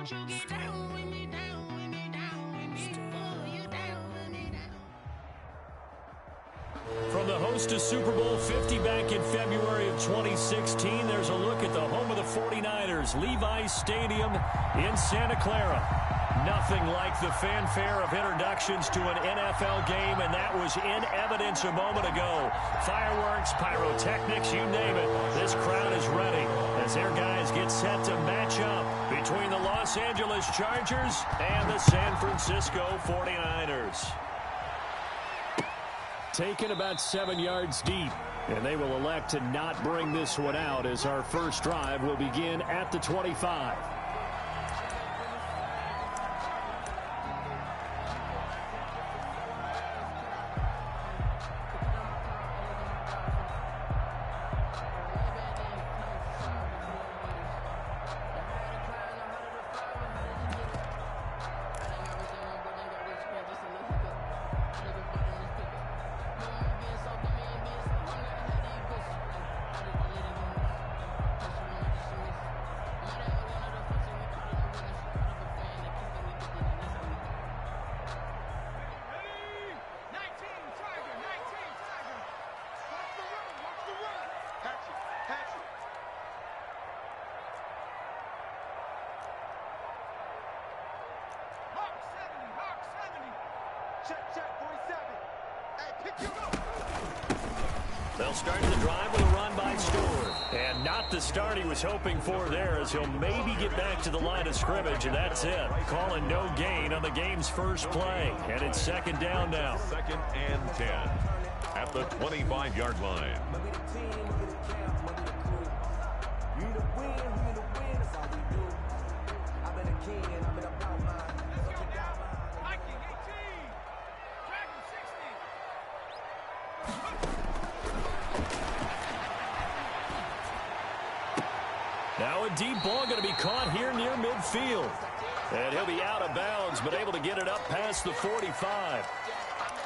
From the host to Super Bowl 50 back in February of 2016, there's a look at the home of the 49ers, Levi's Stadium in Santa Clara. Nothing like the fanfare of introductions to an NFL game, and that was in evidence a moment ago. Fireworks, pyrotechnics, you name it. This crowd is ready as their guys get set to match up between the Los Angeles Chargers and the San Francisco 49ers. Taken about 7 yards deep, and they will elect to not bring this one out as our first drive will begin at the 25. They'll start the drive with a run by Stewart. And not the start he was hoping for there, as he'll maybe get back to the line of scrimmage, and that's it. Calling no gain on the game's first play. And it's second down now. 2nd and 10 at the 25-yard line. Now a deep ball going to be caught here near midfield. And he'll be out of bounds, but able to get it up past the 45.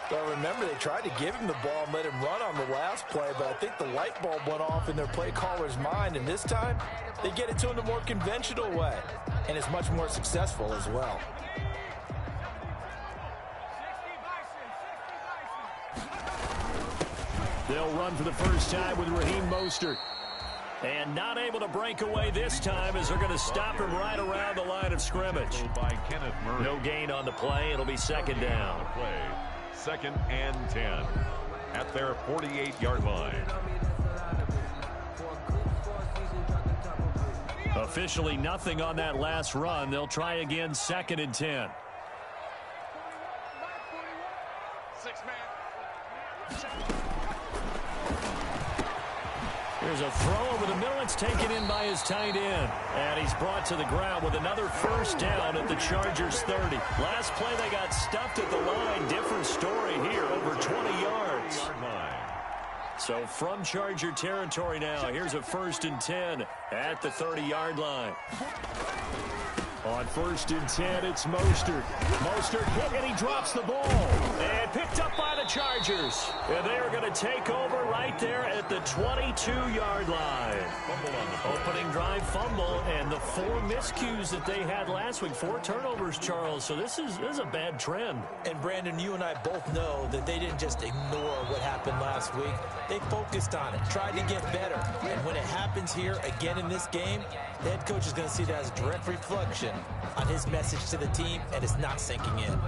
Well, remember, they tried to give him the ball and let him run on the last play, but I think the light bulb went off in their play caller's mind, and this time they get it to him the more conventional way, and it's much more successful as well. They'll run for the first time with Raheem Mostert. And not able to break away this time as they're going to stop him right around the line of scrimmage. By Kenneth Murray. No gain on the play. It'll be second down. Play. 2nd and 10 at their 48-yard line. Officially nothing on that last run. They'll try again 2nd and 10. There's a throw over the middle. It's taken in by his tight end. And he's brought to the ground with another first down at the Chargers 30. Last play they got stuffed at the line. Different story here, over 20 yards. So from Charger territory now, here's a 1st and 10 at the 30-yard line. On 1st and 10, it's Mostert. Mostert hit, and he drops the ball. And picked up by the Chargers. And they are going to take over right there at the 22-yard line. Opening drive fumble, and the 4 miscues that they had last week. 4 turnovers, Charles. So this is a bad trend. And, Brandon, you and I both know that they didn't just ignore what happened last week. They focused on it, tried to get better. And when it happens here again in this game, the head coach is going to see that as a direct reflection on his message to the team, and it's not sinking in.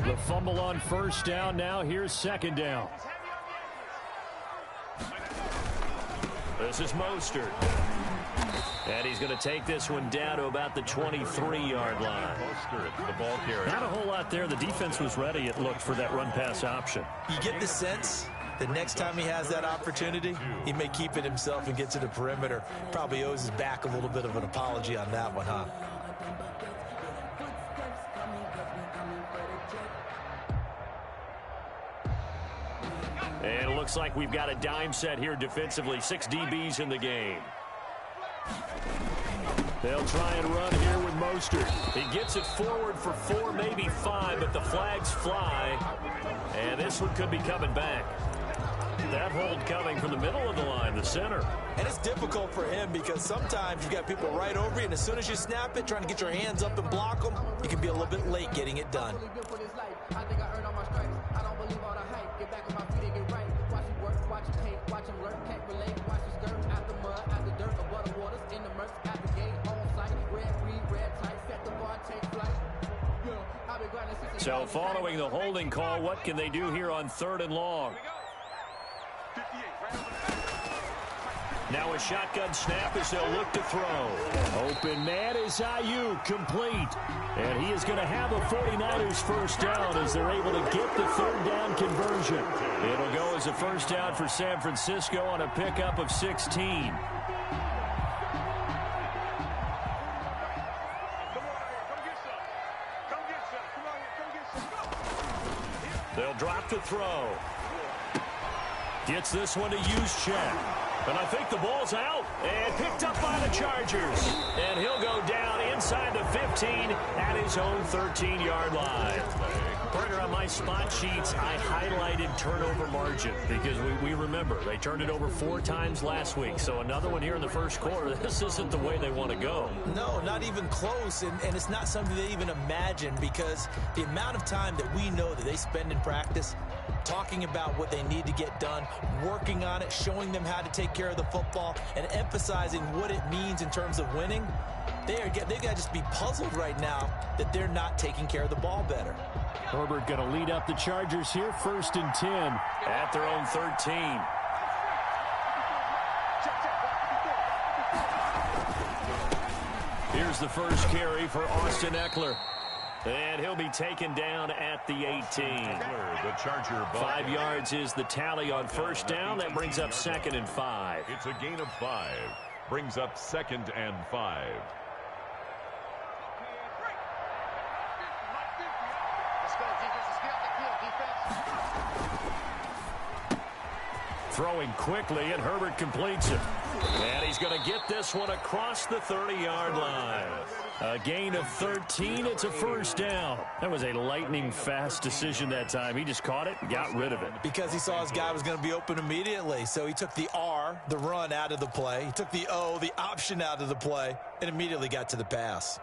The fumble on first down. Now here's second down. This is Mostert. And he's going to take this one down to about the 23-yard line. Mostert, the ball carrier. Not a whole lot there. The defense was ready, it looked, for that run-pass option. You get the sense that next time he has that opportunity, he may keep it himself and get to the perimeter. Probably owes his back a little bit of an apology on that one, huh? And it looks like we've got a dime set here defensively. 6 DBs in the game. They'll try and run here with Mostert. He gets it forward for 4, maybe 5, but the flags fly. And this one could be coming back. That hold coming from the middle of the line, the center. And it's difficult for him because sometimes you've got people right over you, and as soon as you snap it, trying to get your hands up and block them, you can be a little bit late getting it done. So following the holding call, what can they do here on 3rd and long? Now a shotgun snap as they'll look to throw. Open man is Ayuk, complete. And he is going to have a 49ers first down as they're able to get the 3rd down conversion. It'll go as a first down for San Francisco on a pickup of 16. They'll drop the throw. Gets this one to Juszczyk. And I think the ball's out and picked up by the Chargers. And he'll go down inside the 15 at his own 13-yard line. Partner, on my spot sheets, I highlighted turnover margin because we remember they turned it over 4 times last week. So another one here in the first quarter. This isn't the way they want to go. No, not even close. And it's not something they even imagine because the amount of time that we know that they spend in practice talking about what they need to get done, working on it, showing them how to take care of the football, and emphasizing what it means in terms of winning. They've got to just be puzzled right now that they're not taking care of the ball better. Herbert going to lead up the Chargers here, 1st and 10 at their own 13. Here's the first carry for Austin Eckler. And he'll be taken down at the 18. The Charger 5 yards is the tally on first down. That brings up 2nd and 5. It's a gain of 5. Brings up 2nd and 5. Throwing quickly, and Herbert completes it. And he's going to get this one across the 30-yard line. A gain of 13. It's a first down. That was a lightning-fast decision that time. He just caught it and got rid of it. Because he saw his guy was going to be open immediately. So he took the R, the run, out of the play. He took the O, the option, out of the play, and immediately got to the pass.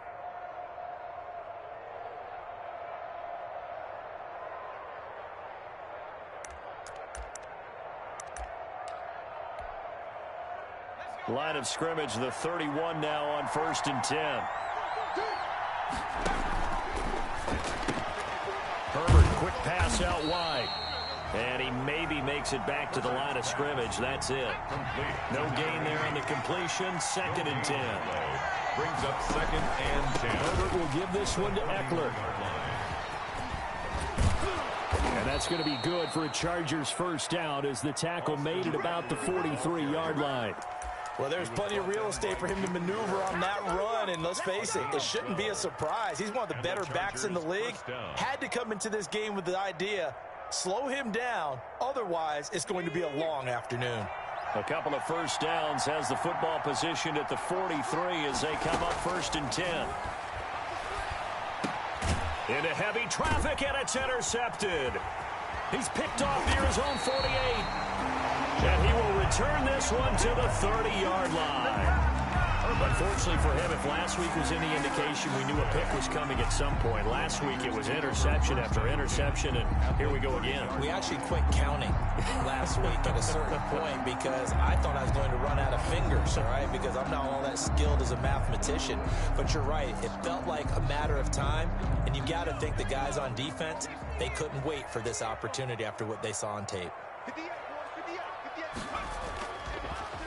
Line of scrimmage, the 31 now on 1st and 10. Herbert, quick pass out wide. And he maybe makes it back to the line of scrimmage. That's it. No gain there on the completion. 2nd and 10. Brings up 2nd and 10. Herbert will give this one to Eckler. And that's going to be good for a Chargers first down as the tackle made at about the 43-yard line. Well, there's plenty of real estate for him to maneuver on that run, and let's face it, it shouldn't be a surprise. He's one of the better backs in the league. Had to come into this game with the idea, slow him down, otherwise it's going to be a long afternoon. A couple of first downs has the football positioned at the 43 as they come up 1st and 10. Into heavy traffic, and it's intercepted. He's picked off near his own 48. And he will return this one to the 30-yard line. Unfortunately for him, if last week was any indication, we knew a pick was coming at some point. Last week it was interception after interception, and here we go again. We actually quit counting last week at a certain point because I thought I was going to run out of fingers, all right, because I'm not all that skilled as a mathematician. But you're right, it felt like a matter of time, and you got to think the guys on defense, they couldn't wait for this opportunity after what they saw on tape.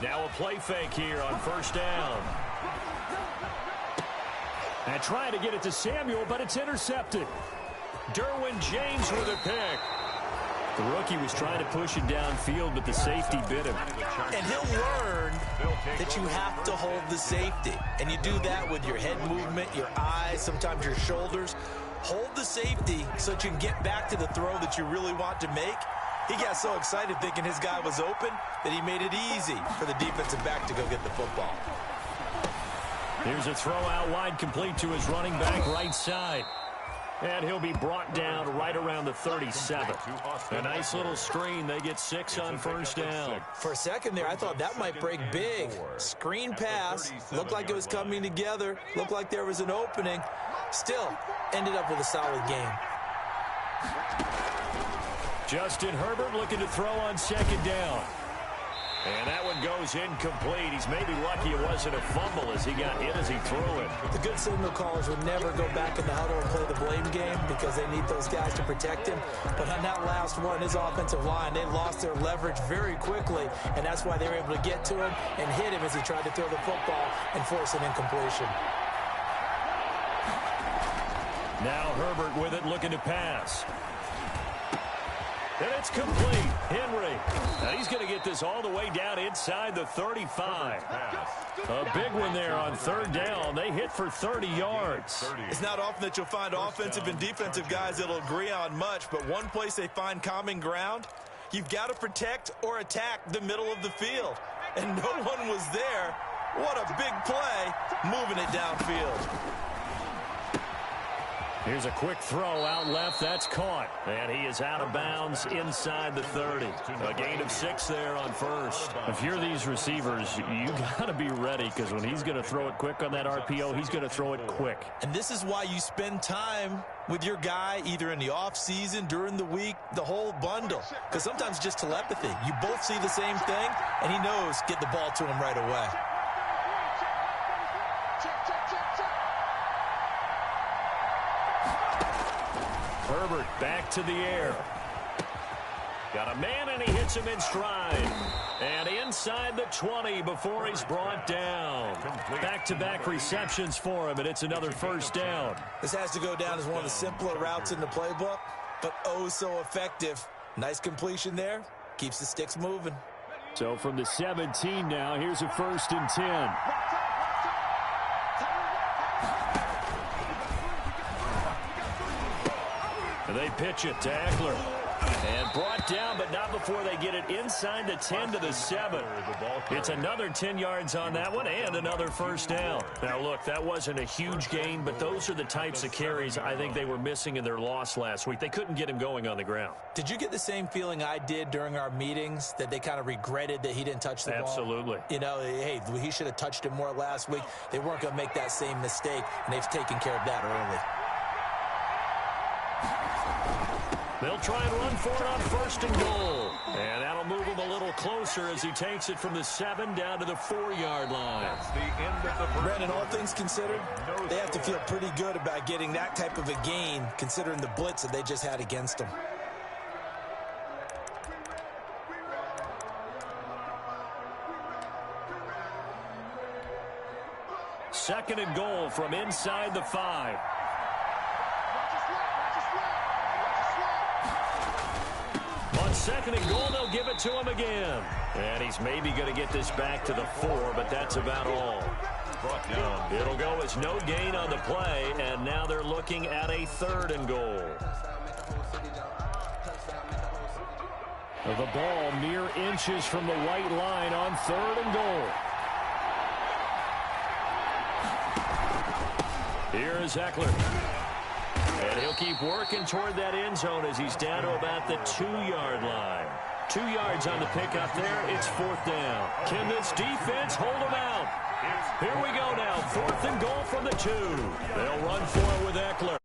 Now a play fake here on first down. And trying to get it to Samuel, but it's intercepted. Derwin James with a pick. The rookie was trying to push it downfield, but the safety bit him. And he'll learn that you have to hold the safety. And you do that with your head movement, your eyes, sometimes your shoulders. Hold the safety so that you can get back to the throw that you really want to make. He got so excited thinking his guy was open that he made it easy for the defensive back to go get the football. Here's a throw out wide, complete to his running back right side. And he'll be brought down right around the 37. A nice little screen. They get 6 on first down. For a second there, I thought that might break big. Screen pass. Looked like it was coming together. Looked like there was an opening. Still, ended up with a solid game. Justin Herbert looking to throw on second down. And that one goes incomplete. He's maybe lucky it wasn't a fumble as he got hit as he threw it. The good signal callers would never go back in the huddle and play the blame game because they need those guys to protect him. But on that last one, his offensive line, they lost their leverage very quickly, and that's why they were able to get to him and hit him as he tried to throw the football and force an incompletion. Now Herbert with it, looking to pass. And it's complete. Henry. Now he's going to get this all the way down inside the 35. A big one there on third down. They hit for 30 yards. It's not often that you'll find offensive and defensive guys that'll agree on much, but one place they find common ground, you've got to protect or attack the middle of the field. And no one was there. What a big play, moving it downfield. Here's a quick throw out left. That's caught. And he is out of bounds inside the 30. A gain of 6 there on first. If you're these receivers, you got to be ready because when he's going to throw it quick on that RPO, he's going to throw it quick. And this is why you spend time with your guy either in the offseason, during the week, the whole bundle. Because sometimes just telepathy. You both see the same thing, and he knows get the ball to him right away. Herbert back to the air. Got a man, and he hits him in stride. And inside the 20 before he's brought down. Back-to-back receptions for him, and it's another first down. This has to go down as one of the simpler routes in the playbook, but oh so effective. Nice completion there. Keeps the sticks moving. So from the 17 now, here's a 1st and 10. They pitch it to Eckler. And brought down, but not before they get it inside the 10 to the 7. It's another 10 yards on that one and another first down. Now, look, that wasn't a huge gain, but those are the types of carries I think they were missing in their loss last week. They couldn't get him going on the ground. Did you get the same feeling I did during our meetings, that they kind of regretted that he didn't touch the ball? Absolutely. You know, hey, he should have touched it more last week. They weren't going to make that same mistake, and they've taken care of that early. They'll try and run for it on 1st and goal. And that'll move him a little closer as he takes it from the 7 down to the 4-yard line. That's the end of the first. Brandon, all things considered, they have to feel pretty good about getting that type of a gain, considering the blitz that they just had against them. Second and goal from inside the 5. On 2nd and goal, they'll give it to him again. And he's maybe going to get this back to the 4, but that's about all. Brought down. It'll go as no gain on the play, and now they're looking at a 3rd and goal. The ball mere inches from the white line on 3rd and goal. Here's Eckler. And he'll keep working toward that end zone as he's down to about the 2-yard line. 2 yards on the pickup there. It's 4th down. Can this defense hold him out? Here we go now. 4th and goal from the 2. They'll run for it with Eckler.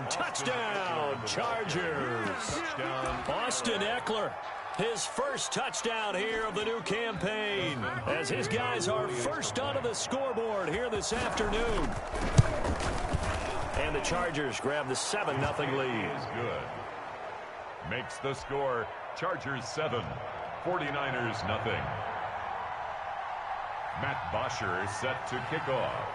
Touchdown, Chargers. Austin Eckler. His first touchdown here of the new campaign as his guys are first onto the scoreboard here this afternoon. And the Chargers grab the 7-0 lead. Good. Makes the score Chargers 7, 49ers nothing. Matt Bosher set to kick off.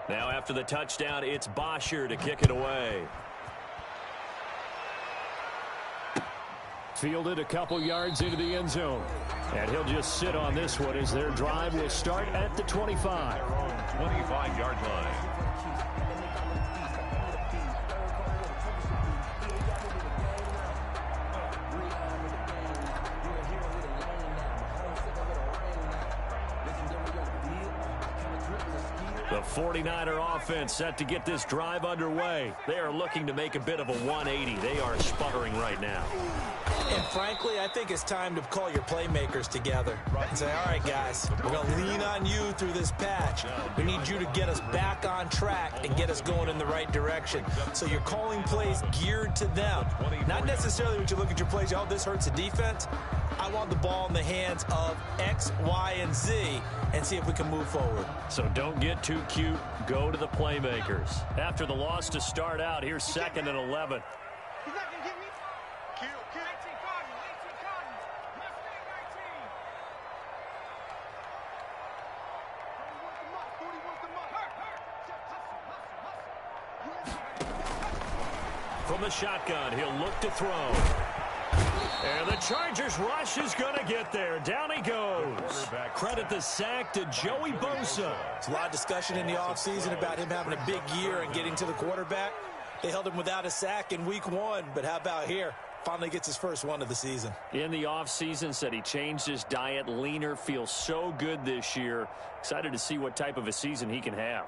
Now after the touchdown, it's Bosher to kick it away. Fielded a couple yards into the end zone. And he'll just sit on this one as their drive will start at the 25. 25-yard line. The 49er offense set to get this drive underway. They are looking to make a bit of a 180. They are sputtering right now. And frankly, I think it's time to call your playmakers together and say, all right, guys, we're going to lean on you through this patch. We need you to get us back on track and get us going in the right direction. So you're calling plays geared to them. Not necessarily when you look at your plays, oh, this hurts the defense. I want the ball in the hands of X, Y, and Z and see if we can move forward. So don't get too cute. Go to the playmakers. After the loss to start out, here's 2nd and 11. From the shotgun, he'll look to throw. And the Chargers rush is going to get there. Down he goes. Credit the sack to Joey Bosa. There's a lot of discussion in the offseason about him having a big year and getting to the quarterback. They held him without a sack in week 1, but how about here? Finally gets his first one of the season. In the offseason, said he changed his diet, leaner, feels so good this year. Excited to see what type of a season he can have.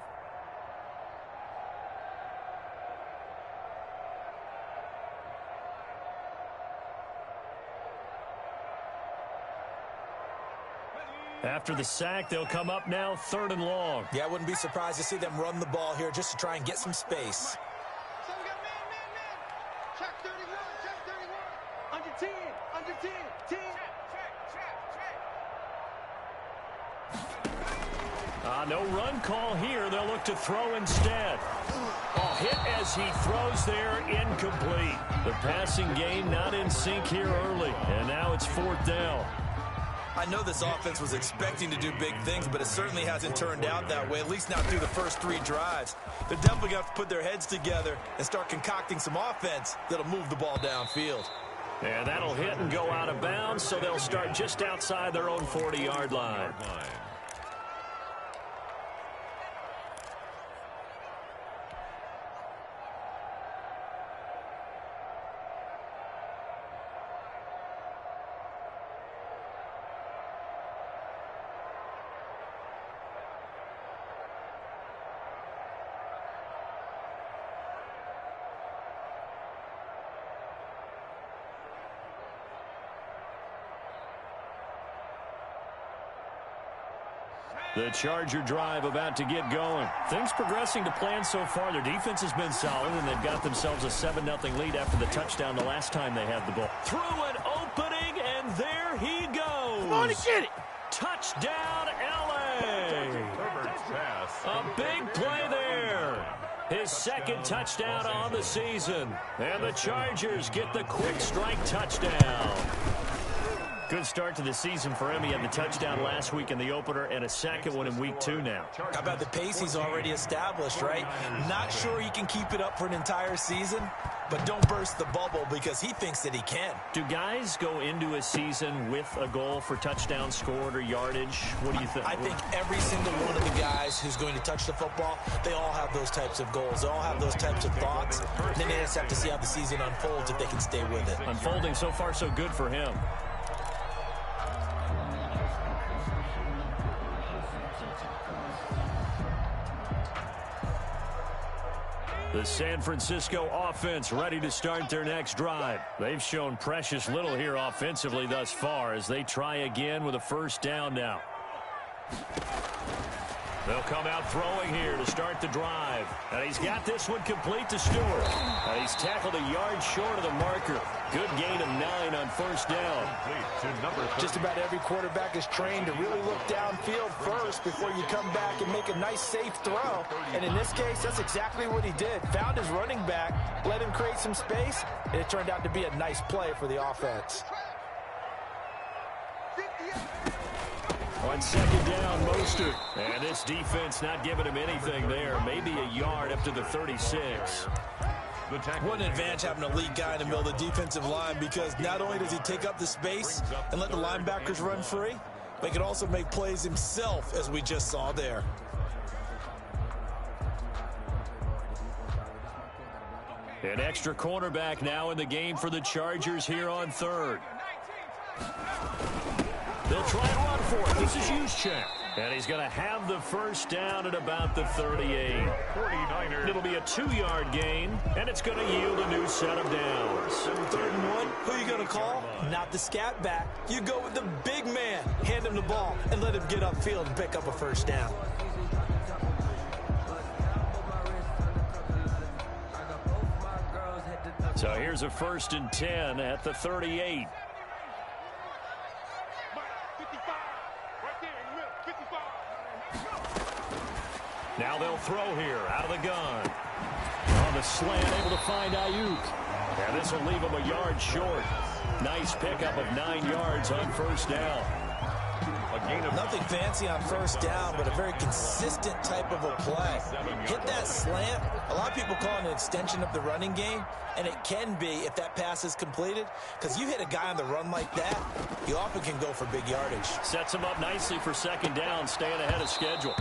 After the sack, they'll come up now 3rd and long. Yeah, I wouldn't be surprised to see them run the ball here just to try and get some space. So we got man. Check 31, check 31. Under 10, under 10, 10. Check. No run call here. They'll look to throw instead. Oh, hit as he throws there, incomplete. The passing game not in sync here early, and now it's 4th down. I know this offense was expecting to do big things, but it certainly hasn't turned out that way, at least not through the first 3 drives. They're definitely going to have to put their heads together and start concocting some offense that'll move the ball downfield. And that'll hit and go out of bounds, so they'll start just outside their own 40-yard line. The Charger drive about to get going. Things progressing to plan so far. Their defense has been solid, and they've got themselves a 7-0 lead after the touchdown the last time they had the ball. Through an opening, and there he goes. Come on and get it. Touchdown, L.A. A big play there. His 2nd touchdown on the season. And the Chargers get the quick strike touchdown. Good start to the season for him. He had the touchdown last week in the opener and a 2nd one in week 2 now. How about the pace he's already established, right? Not sure he can keep it up for an entire season, but don't burst the bubble because he thinks that he can. Do guys go into a season with a goal for touchdown scored or yardage? What do you think? I think every single one of the guys who's going to touch the football, they all have those types of goals. They all have those types of thoughts. Then they just have to see how the season unfolds if they can stay with it. Unfolding so far so good for him. The San Francisco offense ready to start their next drive. They've shown precious little here offensively thus far as they try again with a 1st down now. They'll come out throwing here to start the drive. And he's got this one complete to Stewart. And he's tackled a yard short of the marker. Good gain of 9 on 1st down. Just about every quarterback is trained to really look downfield first before you come back and make a nice, safe throw. And in this case, that's exactly what he did. Found his running back, let him create some space, and it turned out to be a nice play for the offense. On 2nd down, Mostert. And this defense not giving him anything there. Maybe a yard up to the 36. The tackle. What an advantage having a elite guy in the middle of the defensive line, because not only does he take up the space and let the linebackers run free, but he can also make plays himself, as we just saw there. An extra cornerback now in the game for the Chargers here on third. They'll try and run for it. This is Juszczyk. And he's going to have the first down at about the 38. 49ers. It'll be a 2-yard gain, and it's going to yield a new set of downs. 3rd and 1, who are you going to call? Not the scat back. You go with the big man. Hand him the ball and let him get upfield and pick up a first down. So here's a 1st and 10 at the 38. Now they'll throw here out of the gun. On the slant, able to find Ayuk. And this will leave him a yard short. Nice pickup of 9 yards on 1st down. A gain of Nothing fancy on 1st down, but a very consistent type of a play. Hit that slant. A lot of people call it an extension of the running game, and it can be if that pass is completed, because you hit a guy on the run like that, you often can go for big yardage. Sets him up nicely for 2nd down, staying ahead of schedule.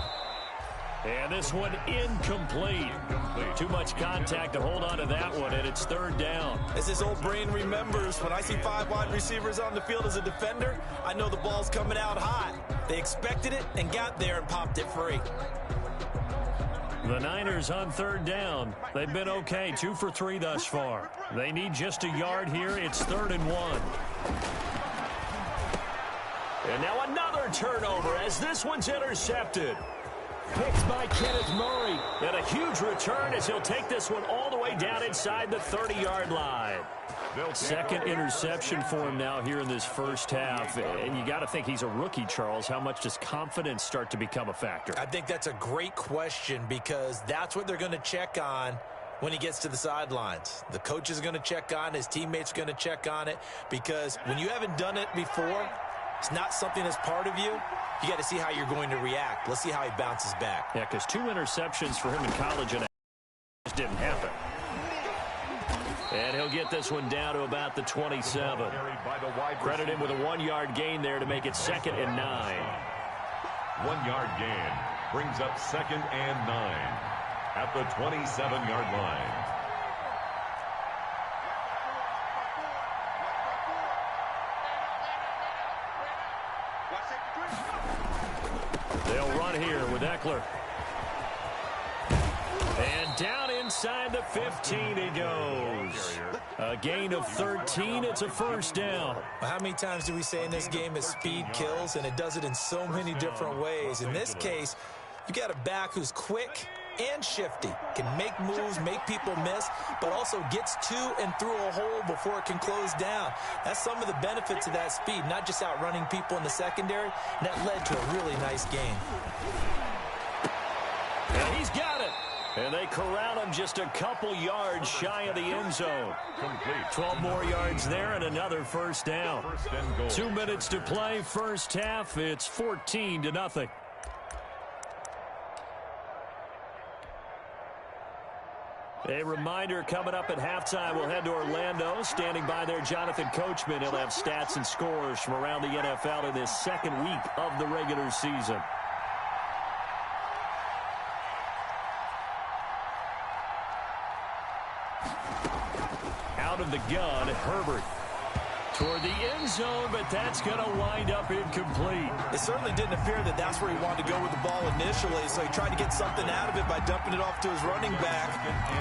And this one incomplete. Too much contact to hold on to that one, and it's 3rd down. As this old brain remembers, when I see 5 wide receivers on the field as a defender, I know the ball's coming out hot. They expected it and got there and popped it free. The Niners on 3rd down. They've been okay, 2 for 3 thus far. They need just a yard here. It's 3rd and 1. And now another turnover as this one's intercepted. Picked by Kenneth Murray. And a huge return as he'll take this one all the way down inside the 30-yard line. 2nd interception for him now here in this 1st half. And you got to think he's a rookie, Charles. How much does confidence start to become a factor? I think that's a great question, because that's what they're going to check on when he gets to the sidelines. The coach is going to check on, his teammates are going to check on it, because when you haven't done it before, it's not something that's part of you. You got to see how you're going to react. Let's see how he bounces back. Yeah, because 2 interceptions for him in college and just didn't happen. And he'll get this one down to about the 27. Credit him with a 1-yard gain there to make it 2nd and 9. 1-yard gain brings up 2nd and 9 at the 27-yard line. They'll run here with Eckler. And down inside the 15 he goes. A gain of 13. It's a 1st down. How many times do we say in this game that speed kills, and it does it in so many different ways? In this case, you got a back who's quick and shifty, can make moves, make people miss, but also gets to and through a hole before it can close down. That's some of the benefits of that speed, not just outrunning people in the secondary, and that led to a really nice game. And he's got it. And they corral him just a couple yards shy of the end zone. Complete. 12 more yards there and another 1st down. 1st and goal. 2 minutes to play, 1st half. It's 14-0. A reminder, coming up at halftime, we'll head to Orlando. Standing by there, Jonathan Coachman. He'll have stats and scores from around the NFL in this 2nd week of the regular season. Out of the gun, Herbert. Toward the end zone, but that's going to wind up incomplete. It certainly didn't appear that that's where he wanted to go with the ball initially, so he tried to get something out of it by dumping it off to his running back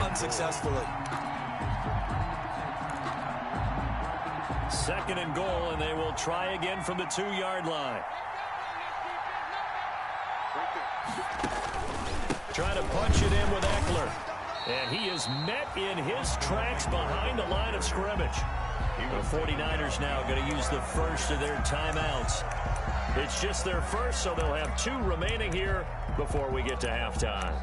unsuccessfully. 2nd and goal, and they will try again from the 2-yard line. Trying to punch it in with Eckler. And he is met in his tracks behind the line of scrimmage. The 49ers now going to use the first of their timeouts. It's just their first, so they'll have 2 remaining here before we get to halftime.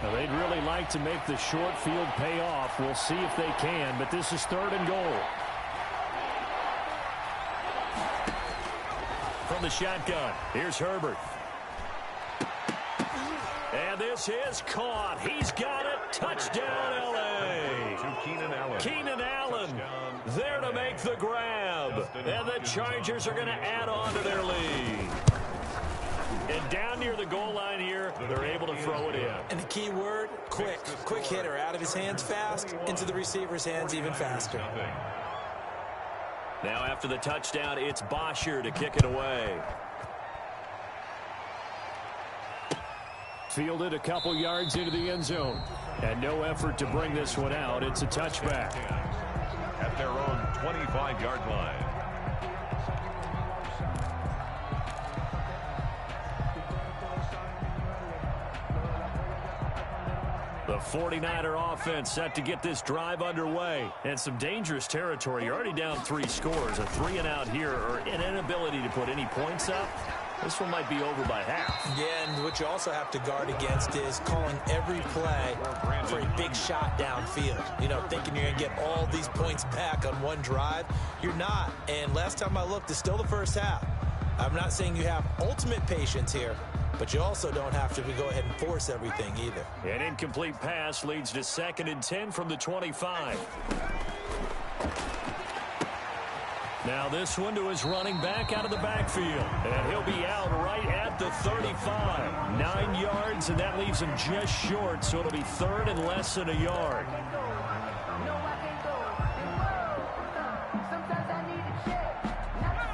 Well, they'd really like to make the short field pay off. We'll see if they can, but this is 3rd and goal. From the shotgun, here's Herbert. And this is caught. He's got it. Touchdown, L.A. To Keenan Allen. Keenan Allen there to make the grab. And the Chargers are going to add on to their lead. And down near the goal line here, they're able to throw it in. And the key word, quick. Quick hitter. Out of his hands fast, into the receiver's hands even faster. Now after the touchdown, it's Bosher to kick it away. Fielded a couple yards into the end zone. And no effort to bring this one out. It's a touchback. At their own 25-yard line. The 49er offense set to get this drive underway. And some dangerous territory. You're already down 3 scores. A 3 and out here, or an inability to put any points up. This one might be over by half. Yeah, and what you also have to guard against is calling every play for a big shot downfield. You know, thinking you're going to get all these points back on one drive. You're not. And last time I looked, it's still the first half. I'm not saying you have ultimate patience here, but you also don't have to go ahead and force everything either. An incomplete pass leads to 2nd and 10 from the 25. Now this one to his running back out of the backfield. And he'll be out right at the 35. 9 yards, and that leaves him just short, so it'll be 3rd and less than a yard.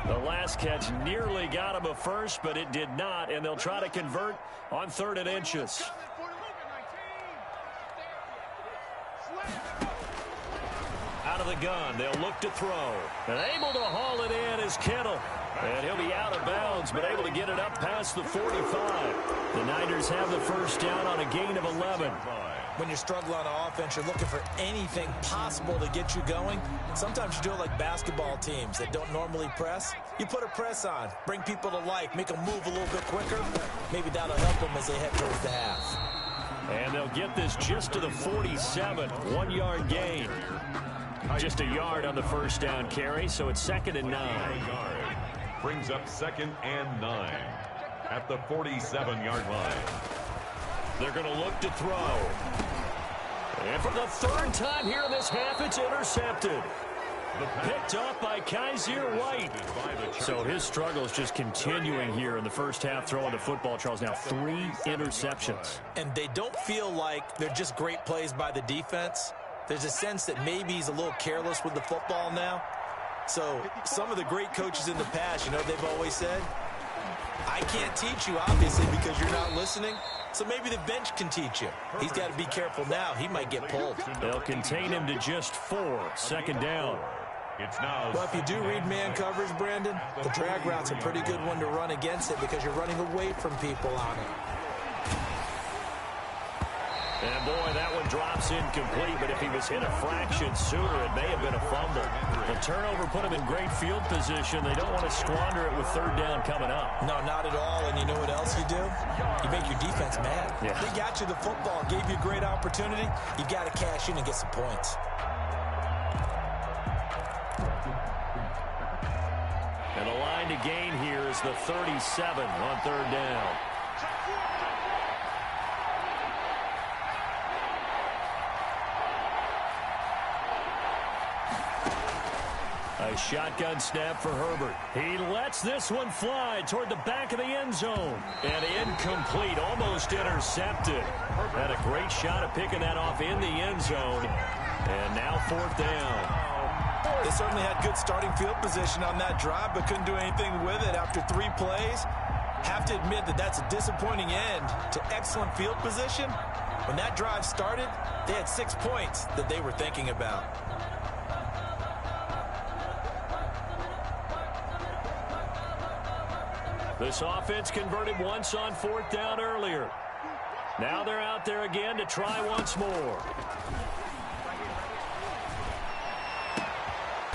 The last catch nearly got him a first, but it did not, and they'll try to convert on 3rd and inches. Out of the gun, they'll look to throw. And able to haul it in is Kittle. And he'll be out of bounds, but able to get it up past the 45. The Niners have the first down on a gain of 11. When you struggle on offense, you're looking for anything possible to get you going. Sometimes you do it like basketball teams that don't normally press. You put a press on, bring people to life, make them move a little bit quicker. Maybe that'll help them as they head towards the half. And they'll get this just to the 47. 1 yard gain. Just a yard on the first down carry, so it's 2nd and 9. Brings up 2nd and 9 at the 47-yard line. They're going to look to throw. And for the 3rd time here in this half, it's intercepted. Picked up by Kaiser White. So his struggle is just continuing here in the first half, throwing the football, Charles. Now 3 interceptions. And they don't feel like they're just great plays by the defense. There's a sense that maybe he's a little careless with the football now. So some of the great coaches in the past, you know, they've always said, I can't teach you, obviously, because you're not listening. So maybe the bench can teach you. He's got to be careful now. He might get pulled. They'll contain him to just 4. 2nd down. Well, if you do read man coverage, Brandon, the drag route's a pretty good one to run against it because you're running away from people on it. And boy, that one drops incomplete, but if he was hit a fraction sooner, it may have been a fumble. The turnover put him in great field position. They don't want to squander it with 3rd down coming up. No, not at all. And you know what else you do? You make your defense mad. Yeah. They got you the football, gave you a great opportunity. You got to cash in and get some points. And the line to gain here is the 37 on 3rd down. A shotgun snap for Herbert. He lets this one fly toward the back of the end zone. And incomplete, almost intercepted. Had a great shot at picking that off in the end zone. And now 4th down. They certainly had good starting field position on that drive, but couldn't do anything with it after 3 plays. Have to admit that that's a disappointing end to excellent field position. When that drive started, they had 6 points that they were thinking about. This offense converted once on 4th down earlier. Now they're out there again to try once more.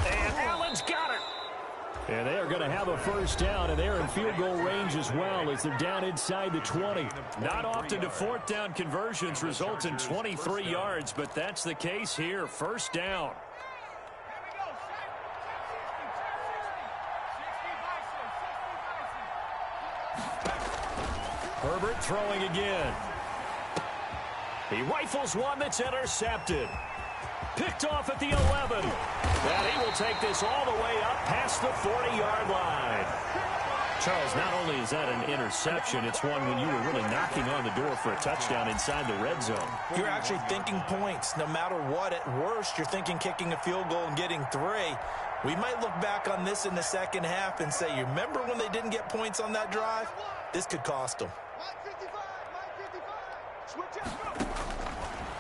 And Allen's got it. And they are going to have a first down, and they're in field goal range as well as they're down inside the 20. Not often do fourth down conversions result in 23 yards, but that's the case here. First down. Herbert throwing again. He rifles one that's intercepted. Picked off at the 11. And he will take this all the way up past the 40-yard line. Charles, not only is that an interception, it's one when you were really knocking on the door for a touchdown inside the red zone. You're actually thinking points. No matter what, at worst, you're thinking kicking a field goal and getting 3. We might look back on this in the second half and say, you remember when they didn't get points on that drive? This could cost them.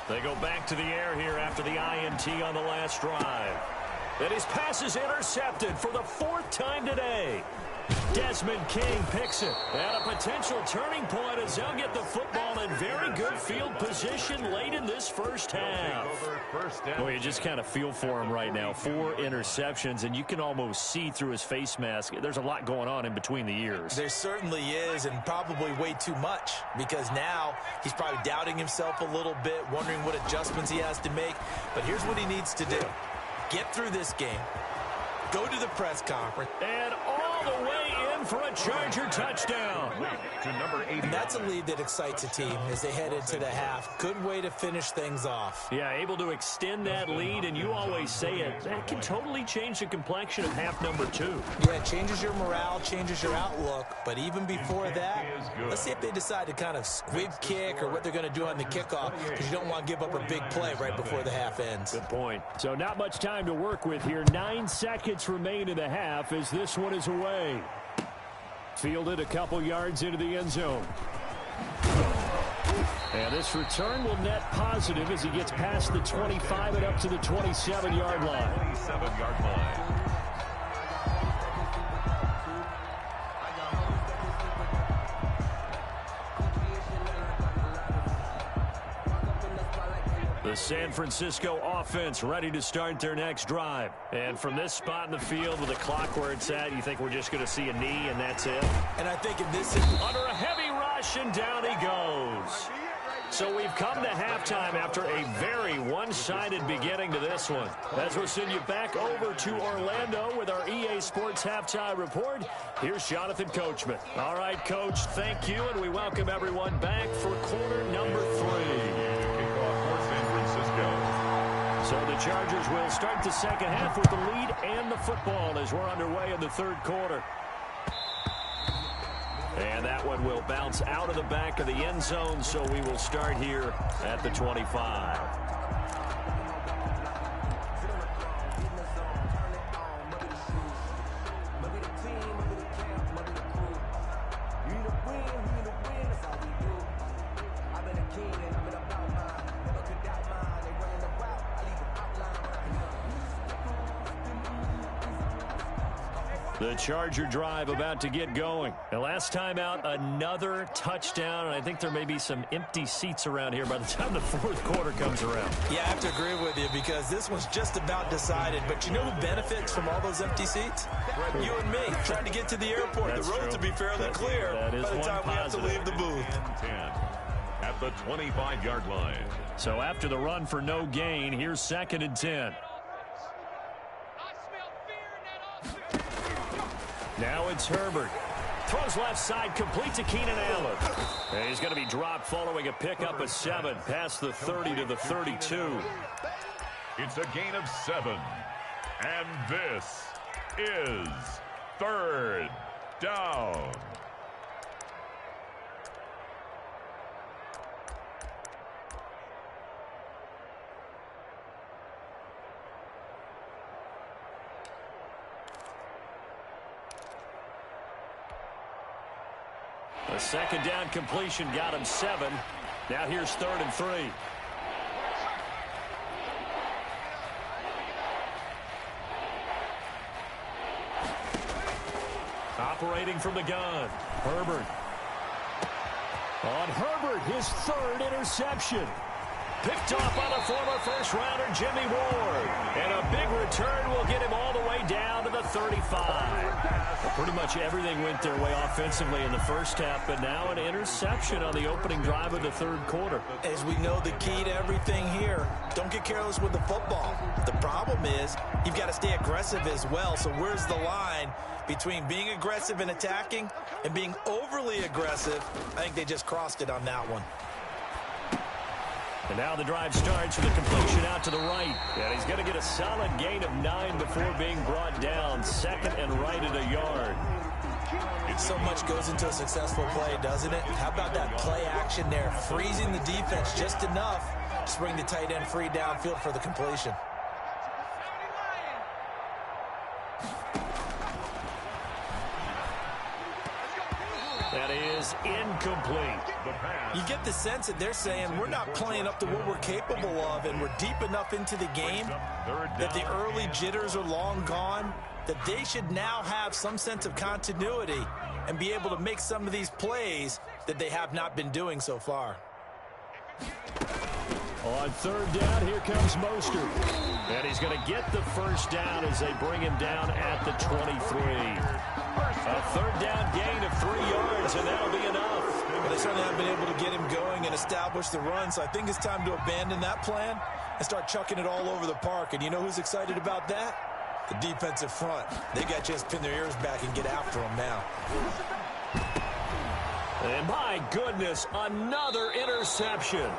They go back to the air here after the INT on the last drive. And his pass is intercepted for the 4th time today. Desmond King picks it. And a potential turning point as they'll get the football in very good field position late in this first half. Boy, you just kind of feel for him right now. 4 interceptions, and you can almost see through his face mask. There's a lot going on in between the ears. There certainly is, and probably way too much, because now he's probably doubting himself a little bit, wondering what adjustments he has to make. But here's what he needs to do. Get through this game. Go to the press conference. And all the way in for a Charger touchdown. And that's a lead that excites a team as they head into the half. Good way to finish things off. Yeah, able to extend that lead, and you always say it. That can totally change the complexion of half number 2. Yeah, it changes your morale, changes your outlook. But even before that, let's see if they decide to kind of squib kick or what they're going to do on the kickoff, because you don't want to give up a big play right before the half ends. Good point. So not much time to work with here. 9 seconds remain in the half as this one is away. Fielded a couple yards into the end zone. And this return will net positive as he gets past the 25 and up to the 27-yard line. 27-yard line. The San Francisco offense ready to start their next drive. And from this spot in the field with the clock where it's at, you think we're just going to see a knee and that's it? And I think in this is under a heavy rush, and down he goes. So we've come to halftime after a very one-sided beginning to this one. As we'll send you back over to Orlando with our EA Sports Halftime Report, here's Jonathan Coachman. All right, Coach, thank you, and we welcome everyone back for quarter number 3. So the Chargers will start the second half with the lead and the football as we're underway in the third quarter. And that one will bounce out of the back of the end zone, so we will start here at the 25. The Charger drive about to get going. And last time out, another touchdown. And I think there may be some empty seats around here by the time the fourth quarter comes around. Yeah, I have to agree with you because this one's just about decided. But you know who benefits from all those empty seats? You and me, trying to get to the airport. That's the roads true. will be fairly clear that is by the time we have to leave the booth. 10 at the 25-yard line. So after the run for no gain, here's 2nd and 10. Now it's Herbert. Throws left side, complete to Keenan Allen. And he's going to be dropped following a pickup of 7 past the 30 to the 32. It's a gain of 7. And this is 3rd down. A 2nd down completion got him 7. Now here's 3rd and 3. Operating from the gun, Herbert. On Herbert, his 3rd interception. Picked off by the former first-rounder Jimmy Ward. And a big return will get him all the way down to the 35. Pretty much everything went their way offensively in the first half, but now an interception on the opening drive of the third quarter. As we know, the key to everything here, don't get careless with the football. The problem is you've got to stay aggressive as well. So where's the line between being aggressive and attacking and being overly aggressive? I think they just crossed it on that one. And now the drive starts with a completion out to the right. And he's going to get a solid gain of 9 before being brought down. Second and right at a yard. So much goes into a successful play, doesn't it? How about that play action there? Freezing the defense just enough to bring the tight end free downfield for the completion. That is incomplete. You get the sense that they're saying we're not playing up to what we're capable of, and we're deep enough into the game that the early jitters are long gone, that they should now have some sense of continuity and be able to make some of these plays that they have not been doing so far. On third down, here comes Mostert. And he's going to get the first down as they bring him down at the 23. A third down gain of 3 yards, and that'll be enough. But they certainly haven't been able to get him going and establish the run, so I think it's time to abandon that plan and start chucking it all over the park. And you know who's excited about that? The defensive front. They got to just pin their ears back and get after him now. And my goodness, another interception.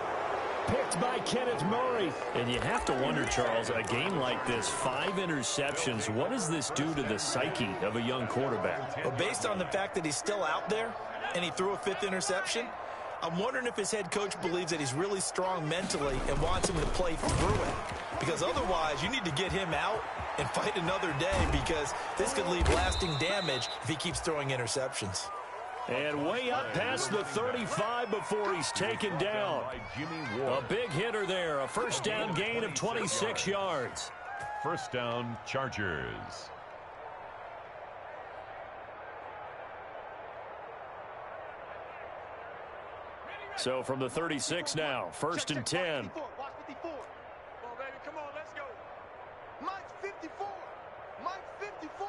Picked by Kenneth Murray. And you have to wonder, Charles, a game like this, 5 interceptions, what does this do to the psyche of a young quarterback? Well, based on the fact that he's still out there and he threw a 5th interception, I'm wondering if his head coach believes that he's really strong mentally and wants him to play through it. Because otherwise, you need to get him out and fight another day, because this could leave lasting damage if he keeps throwing interceptions. And way up past the 35 before he's taken down. A big hitter there. A first down gain of 26 yards. First down, Chargers. So from the 36 now, first and 10. Watch 54. Come on, baby. Come on, let's go. Mike's 54. Mike's 54.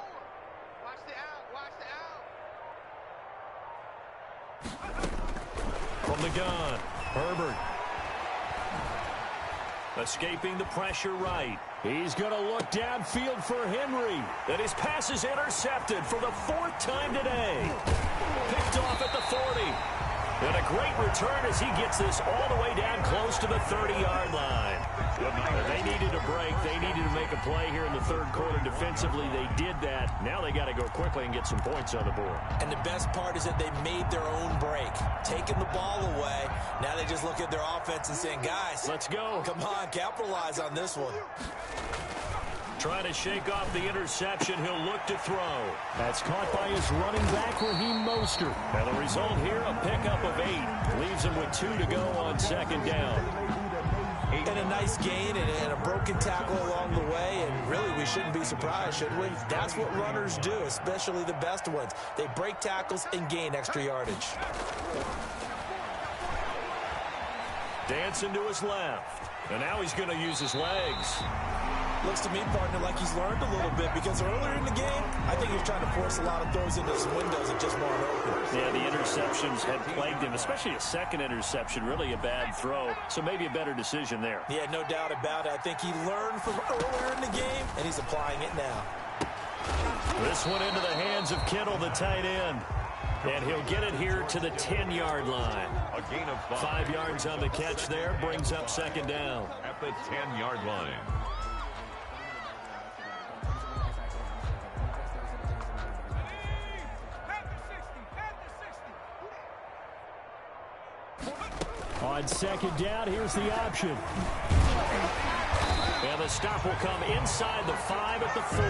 Watch the out. Watch the out. From the gun, Herbert. Escaping the pressure right. He's going to look downfield for Henry. And his pass is intercepted for the 4th time today. Picked off at the 40. And a great return as he gets this all the way down close to the 30-yard line. They needed a break. They needed to make a play here in the third quarter. Defensively, they did that. Now they got to go quickly and get some points on the board. And the best part is that they made their own break, taking the ball away. Now they just look at their offense and saying, guys, let's go. Come on, capitalize on this one. Trying to shake off the interception. He'll look to throw. That's caught by his running back, Raheem Mostert. And the result here, a pickup of 8. Leaves him with 2 to go on second down. And a nice gain and a broken tackle along the way. And really, we shouldn't be surprised, should we? That's what runners do, especially the best ones. They break tackles and gain extra yardage. Dancing to his left. And now he's going to use his legs. Looks to me, partner, like he's learned a little bit, because earlier in the game, I think he was trying to force a lot of throws into some windows that just weren't open. Yeah, the interceptions had plagued him, especially a second interception, really a bad throw. So maybe a better decision there. Yeah, no doubt about it. I think he learned from earlier in the game, and he's applying it now. This one into the hands of Kittle, the tight end. And he'll get it here to the 10-yard line. A gain of 5 yards on the catch there, brings up second down. At the 10-yard line. On second down, here's the option. And the stop will come inside the 5 at the 4.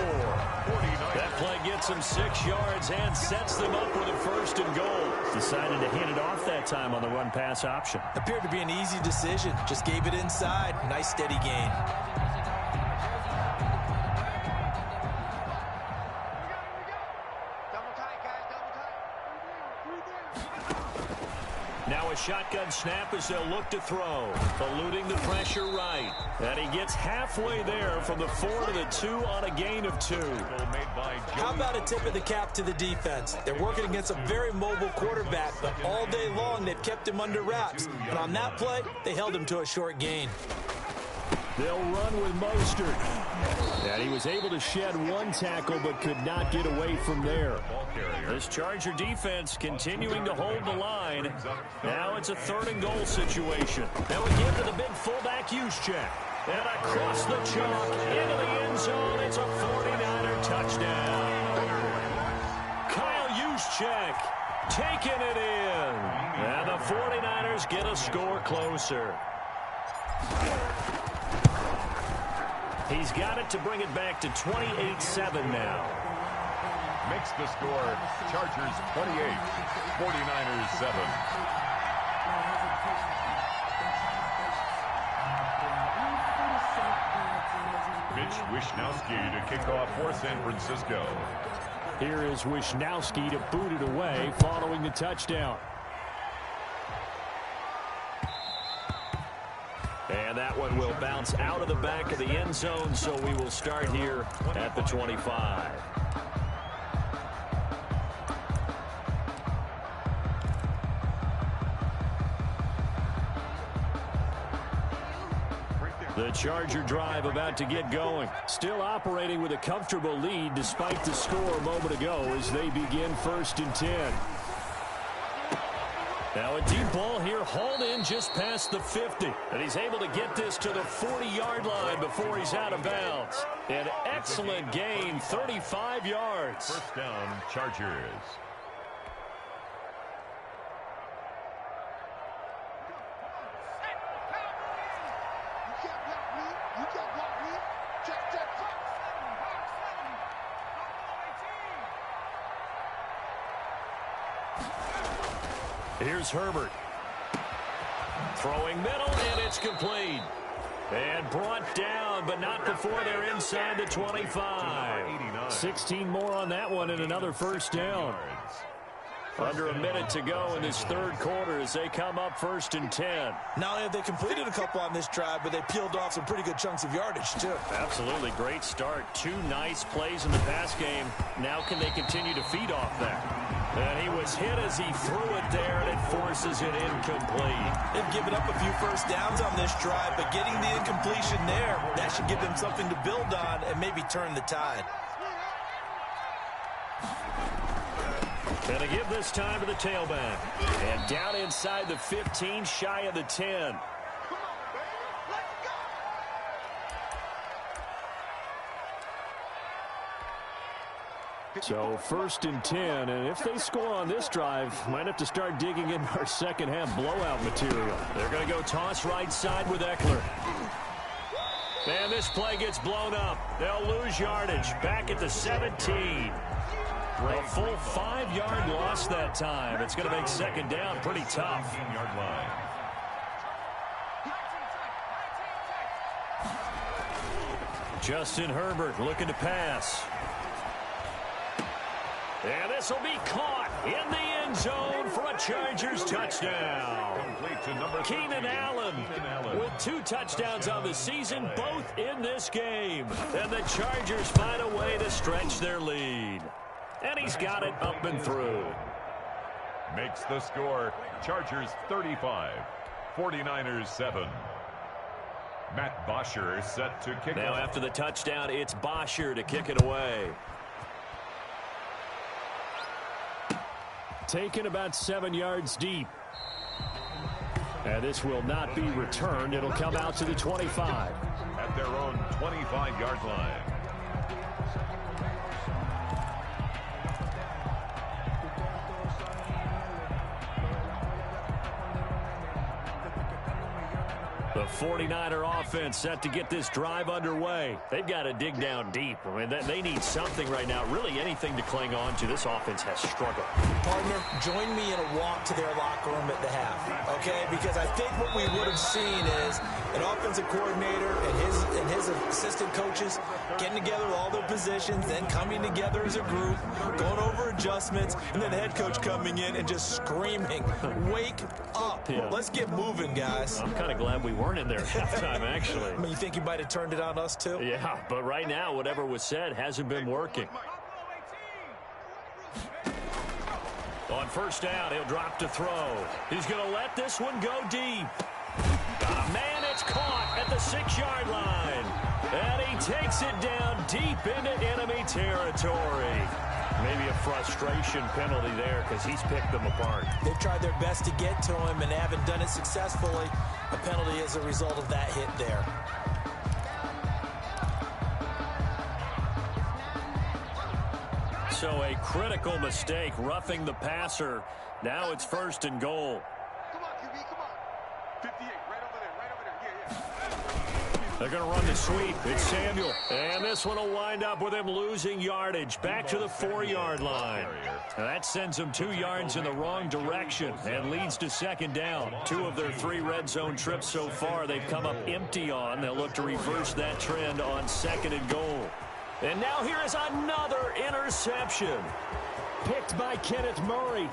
That play gets them 6 yards and sets them up with a first and goal. Decided to hand it off that time on the run-pass option. Appeared to be an easy decision. Just gave it inside. Nice steady gain. Now a shotgun snap as they'll look to throw. Eluding the pressure right. And he gets halfway there from the 4 to the 2 on a gain of 2. How about a tip of the cap to the defense? They're working against a very mobile quarterback, but all day long they've kept him under wraps. And on that play, they held him to a short gain. They'll run with Mostert. And he was able to shed one tackle but could not get away from there. This Charger defense continuing to hold the line. Now it's a 3rd and goal situation. Now we give to the big fullback Juszczyk. And across the chalk into the end zone. It's a 49er touchdown. Kyle Juszczyk taking it in. And the 49ers get a score closer. He's got it to bring it back to 28-7 now. Makes the score Chargers 28, 49ers 7. Mitch Wishnowsky to kick off for San Francisco. Here is Wishnowsky to boot it away following the touchdown. And that one will bounce out of the back of the end zone, so we will start here at the 25. The Charger drive about to get going. Still operating with a comfortable lead despite the score a moment ago as they begin 1st and 10. Now a deep ball here, hauled in just past the 50. And he's able to get this to the 40-yard line before he's out of bounds. An excellent gain, 35 yards. 1st down, Chargers. Here's Herbert. Throwing middle, and it's complete. And brought down, but not before they're inside the 25. 16 more on that one and another 1st down. Under a minute to go in this 3rd quarter as they come up 1st and 10. Not only have they completed a couple on this drive, but they peeled off some pretty good chunks of yardage, too. Absolutely. Great start. 2 nice plays in the pass game. Now can they continue to feed off that? And he was hit as he threw it there, and it forces it incomplete. They've given up a few 1st downs on this drive, but getting the incompletion there, that should give them something to build on and maybe turn the tide. And to give this time to the tailback. And down inside the 15, shy of the 10. So 1st and 10, and if they score on this drive, might have to start digging in our second half blowout material. They're going to go toss right side with Eckler. And this play gets blown up. They'll lose yardage back at the 17. A full 5-yard loss that time. It's going to make 2nd down pretty tough. 15-yard line. Justin Herbert looking to pass. And this will be caught in the end zone for a Chargers touchdown. Keenan Allen with 2 touchdowns on the season, both in this game. And the Chargers find a way to stretch their lead. And he's got it up and through. Makes the score Chargers 35, 49ers 7. Matt Bosher set to kick now off. After the touchdown, it's Bosher to kick it away. Taken about 7 yards deep. And this will not be returned. It'll come out to the 25. At their own 25-yard line. The 49er offense set to get this drive underway. They've got to dig down deep. I mean, they need something right now, really anything to cling on to. This offense has struggled. Partner, join me in a walk to their locker room at the half, okay? Because I think what we would have seen is an offensive coordinator and his assistant coaches getting together with all their positions, then coming together as a group, going over adjustments, and then the head coach coming in and just screaming, wake up. Yeah. Let's get moving, guys. I'm kind of glad we weren't in there at halftime, actually. I mean, you think he might have turned it on us, too? Yeah, but right now, whatever was said hasn't been working. On first down, he'll drop to throw. He's going to let this one go deep. Man, it's caught at the 6-yard line. And he takes it down deep into enemy territory. Maybe a frustration penalty there because he's picked them apart. They've tried their best to get to him and haven't done it successfully. A penalty as a result of that hit there. So a critical mistake, roughing the passer. Now it's 1st and goal. Come on, QB, come on. 58, right over there. Yeah. They're going to run the sweep. It's Samuel. And this one will wind up with him losing yardage. Back to the 4-yard line. Now that sends them 2 yards in the wrong direction and leads to 2nd down. 2 of their 3 red zone trips so far they've come up empty on. They'll look to reverse that trend on 2nd and goal. And now here is another interception. Picked by Kenneth Murray.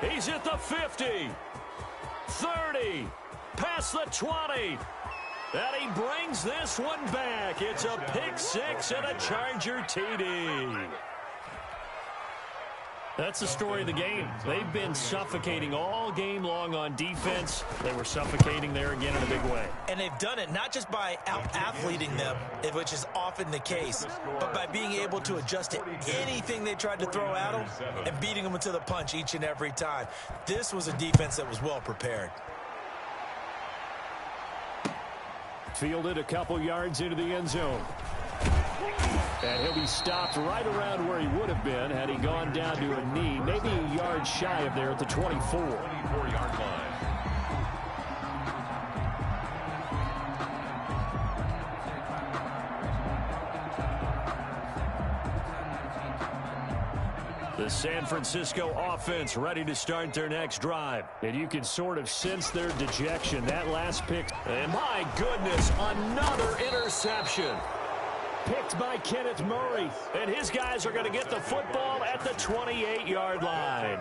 He's at the 50. 30. Past the 20. And he brings this one back. It's a pick 6 and a Charger TD. That's the story of the game. They've been suffocating all game long on defense. They were suffocating there again in a big way. And they've done it not just by out-athleting them, which is often the case, but by being able to adjust to anything they tried to throw at them and beating them into the punch each and every time. This was a defense that was well prepared. Fielded a couple yards into the end zone. And he'll be stopped right around where he would have been had he gone down to a knee, maybe a yard shy of there at the 24. 24-yard line. The San Francisco offense ready to start their next drive. And you can sort of sense their dejection. That last pick. And my goodness, another interception. Picked by Kenneth Murray. And his guys are going to get the football at the 28-yard line.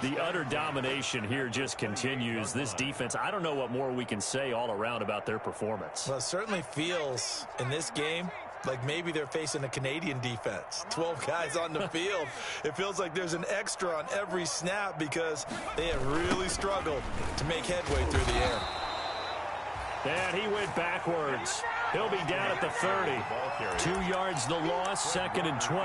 The utter domination here just continues. This defense, I don't know what more we can say all around about their performance. Well, it certainly feels in this game like maybe they're facing a Canadian defense. 12 guys on the field. It feels like there's an extra on every snap because they have really struggled to make headway through the air. And he went backwards. He'll be down at the 30. 2 yards the loss, 2nd and 12.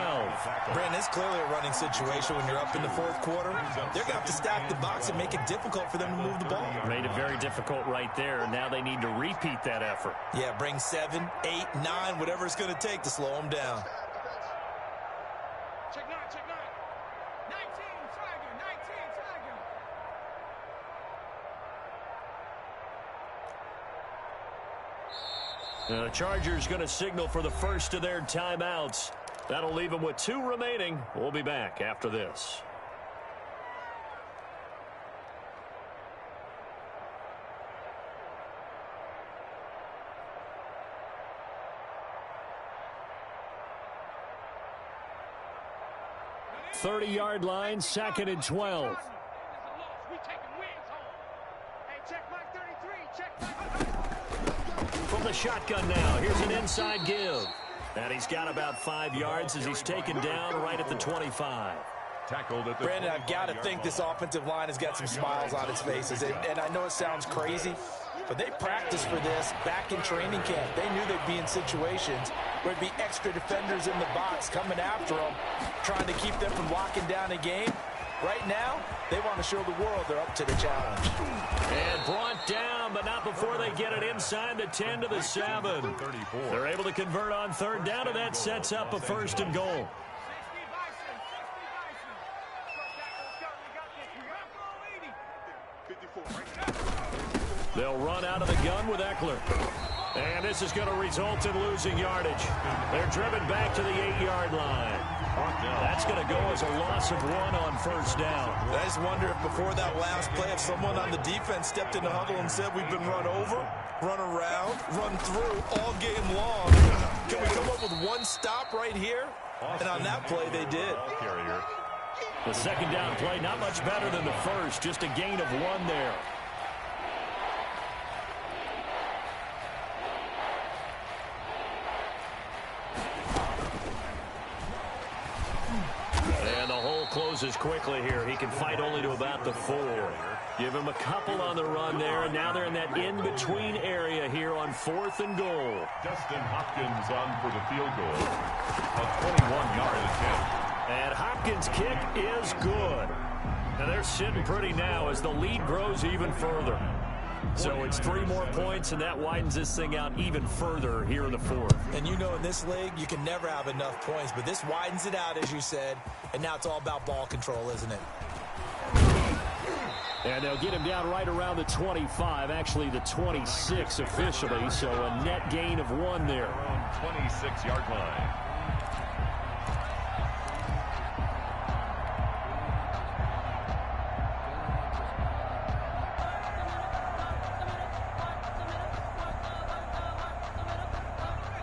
Brandon, it's clearly a running situation when you're up in the 4th quarter. They're going to have to stack the box and make it difficult for them to move the ball. Made it very difficult right there. Now they need to repeat that effort. Yeah, bring 7, 8, 9, whatever it's going to take to slow them down. Check 9, check 9. 19, Tiger, 19, Tiger. The Chargers going to signal for the first of their timeouts. That'll leave them with 2 remaining. We'll be back after this. The 30-yard line, 2nd and 12. From the shotgun now, here's an inside give. And he's got about 5 yards as he's taken down right at the 25. Tackled at the Brandon, I've got to think this offensive line has got some smiles on its faces. And I know it sounds crazy, but they practiced for this back in training camp. They knew they'd be in situations where there'd be extra defenders in the box coming after them, trying to keep them from locking down a game. Right now, they want to show the world they're up to the challenge. And brought down, but not before they get it inside the 10 to the 7. They're able to convert on 3rd down, and that sets up a 1st and goal. They'll run out of the gun with Eckler. And this is going to result in losing yardage. They're driven back to the 8-yard line. That's going to go as a loss of 1 on first down. I just wonder if before that last play, if someone on the defense stepped in the huddle and said, we've been run over, run around, run through all game long. Can we come up with one stop right here? And on that play, they did. The second down play, not much better than the first, just a gain of 1 there. And the hole closes quickly here. He can fight only to about the 4. Give him a couple on the run there, and now they're in that in-between area here on 4th and goal. Dustin Hopkins on for the field goal. A 21-yard attempt. And Hopkins' kick is good. Now they're sitting pretty now as the lead grows even further. So it's 3 more points, and that widens this thing out even further here in the 4th. And you know in this league, you can never have enough points, but this widens it out, as you said, and now it's all about ball control, isn't it? And they'll get him down right around the 25, actually the 26 officially, so a net gain of 1 there. Around 26-yard line.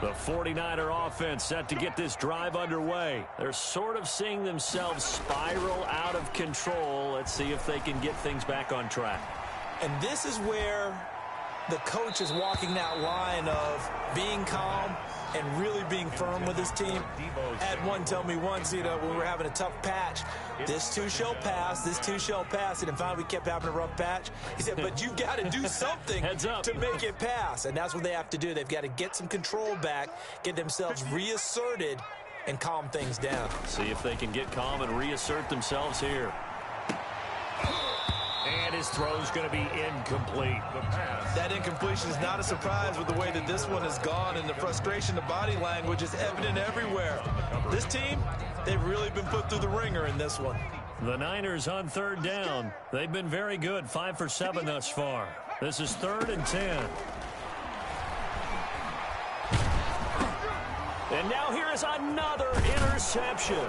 The 49er offense set to get this drive underway. They're sort of seeing themselves spiral out of control. Let's see if they can get things back on track. And this is where the coach is walking that line of being calm and really being firm with his team. I had one tell me once, when we were having a tough patch, this too shall pass, this too shall pass. And finally we kept having a rough patch. He said, but you got to do something to make it pass. And that's what they have to do. They've got to get some control back, get themselves reasserted, and calm things down. See if they can get calm and reassert themselves here. And his throw's going to be incomplete. That incompletion is not a surprise with the way that this one has gone, and the frustration, the body language is evident everywhere. This team, they've really been put through the ringer in this one. The Niners on 3rd down. They've been very good, 5 for 7 thus far. This is 3rd and 10. And now here is another interception.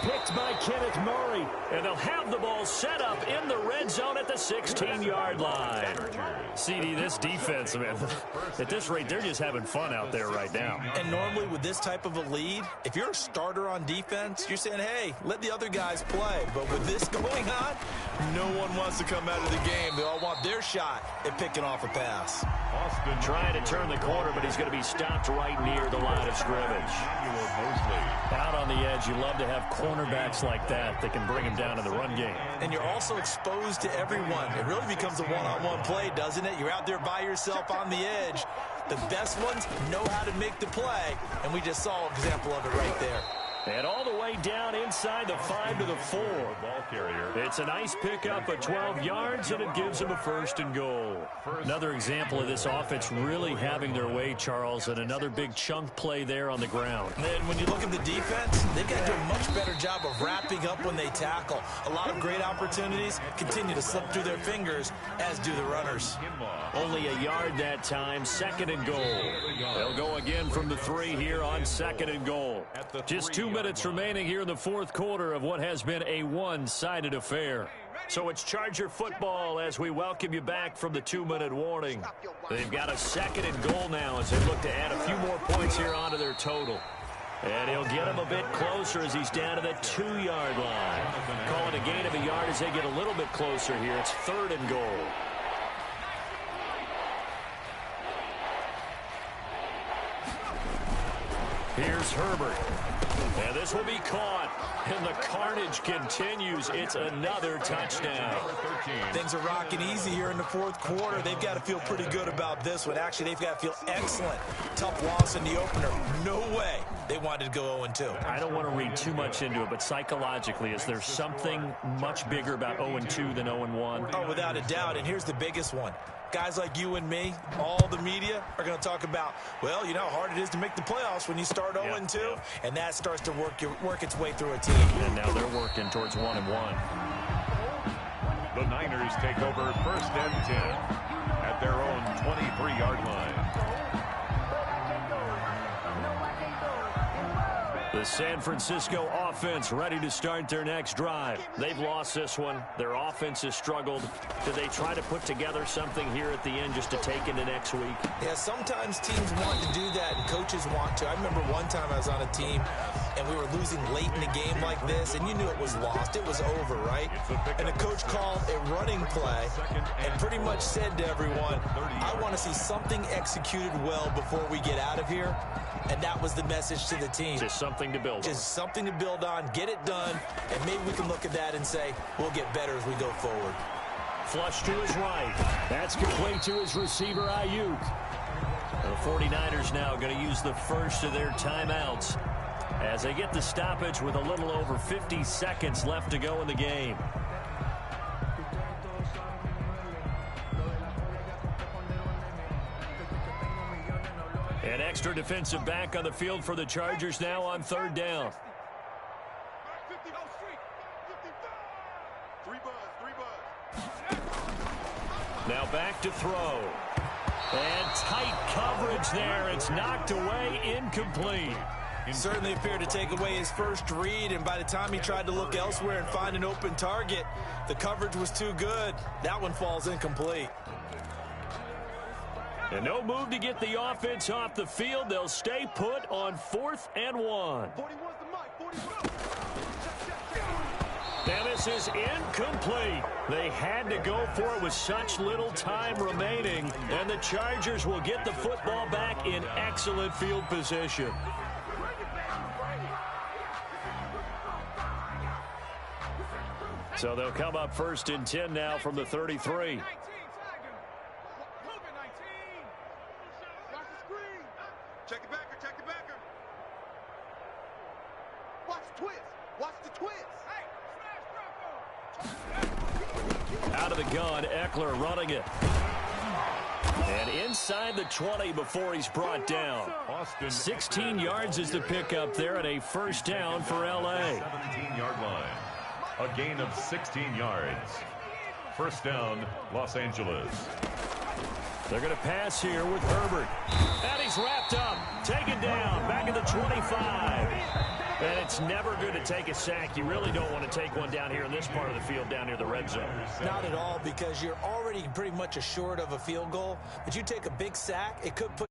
Picked by Kenneth Murray. And they'll have the ball set up in the red zone at the 16-yard line. CD, this defense, man, at this rate, they're just having fun out there right now. And normally with this type of a lead, if you're a starter on defense, you're saying, hey, let the other guys play. But with this going on, no one wants to come out of the game. They all want their shot at picking off a pass. Austin trying to turn the corner, but he's going to be stopped right near the line of scrimmage. Out on the edge, you love to have cornerbacks like that can bring him down in the run game. And you're also exposed to everyone. It really becomes a one-on-one play, doesn't it? You're out there by yourself on the edge. The best ones know how to make the play, and we just saw an example of it right there. And all the way down inside the 5 to the 4. ball carrier. It's a nice pickup of 12 yards, and it gives him a 1st and goal. Another example of this offense really having their way, Charles, and another big chunk play there on the ground. And when you look at the defense, they've got to do a much better job of wrapping up when they tackle. A lot of great opportunities continue to slip through their fingers, as do the runners. Only a yard that time, 2nd and goal. They'll go again from the 3 here on 2nd and goal. Just 2 minutes remaining here in the 4th quarter of what has been a one-sided affair. So it's Charger football as we welcome you back from the 2-minute warning. They've got a 2nd and goal now as they look to add a few more points here onto their total. And he'll get him a bit closer as he's down to the 2-yard line. Call it a gain of a yard as they get a little bit closer here. It's 3rd and goal. Here's Herbert. And this will be caught. And the carnage continues. It's another touchdown. Things are rocking easy here in the 4th quarter. They've got to feel pretty good about this one. Actually, they've got to feel excellent. Tough loss in the opener. No way they wanted to go 0-2. I don't want to read too much into it, but psychologically, is there something much bigger about 0-2 than 0-1? Oh, without a doubt. And here's the biggest one. Guys like you and me, all the media, are going to talk about, well, you know how hard it is to make the playoffs when you start 0-2, and that starts to work its way through a team. And now they're working towards 1-1. The Niners take over 1st and 10. at their own 23-yard line. The San Francisco offense ready to start their next drive. They've lost this one. Their offense has struggled. Do they try to put together something here at the end just to take into next week? Yeah, sometimes teams want to do that and coaches want to. I remember one time I was on a team and we were losing late in a game like this, and you knew it was lost. It was over, right? And the coach called a running play and pretty much said to everyone, I want to see something executed well before we get out of here. And that was the message to the team. Just something to build on. Just something to build on, get it done, and maybe we can look at that and say, we'll get better as we go forward. Flush to his right. That's complete to his receiver, Ayuk. The 49ers now going to use the first of their timeouts as they get the stoppage with a little over 50 seconds left to go in the game. An extra defensive back on the field for the Chargers now on third down. Now back to throw. And tight coverage there. It's knocked away, incomplete. Certainly appeared to take away his first read, and by the time he tried to look elsewhere and find an open target, the coverage was too good. That one falls incomplete. And no move to get the offense off the field. They'll stay put on 4th and 1. Now this is incomplete. They had to go for it with such little time remaining. And the Chargers will get the football back in excellent field position. So they'll come up 1st and 10 now from the 33. Check the backer, check the backer. Watch the twist. Watch the twist. Out of the gun, Eckler running it. And inside the 20 before he's brought down. 16 yards is the pickup there, and a first down for L.A. 17-yard line. A gain of 16 yards. First down, Los Angeles. They're going to pass here with Herbert. And he's wrapped up, taken down, back at the 25. And it's never good to take a sack. You really don't want to take one down here in this part of the field, down near the red zone. Not at all, because you're already pretty much assured of a field goal. But you take a big sack, it could put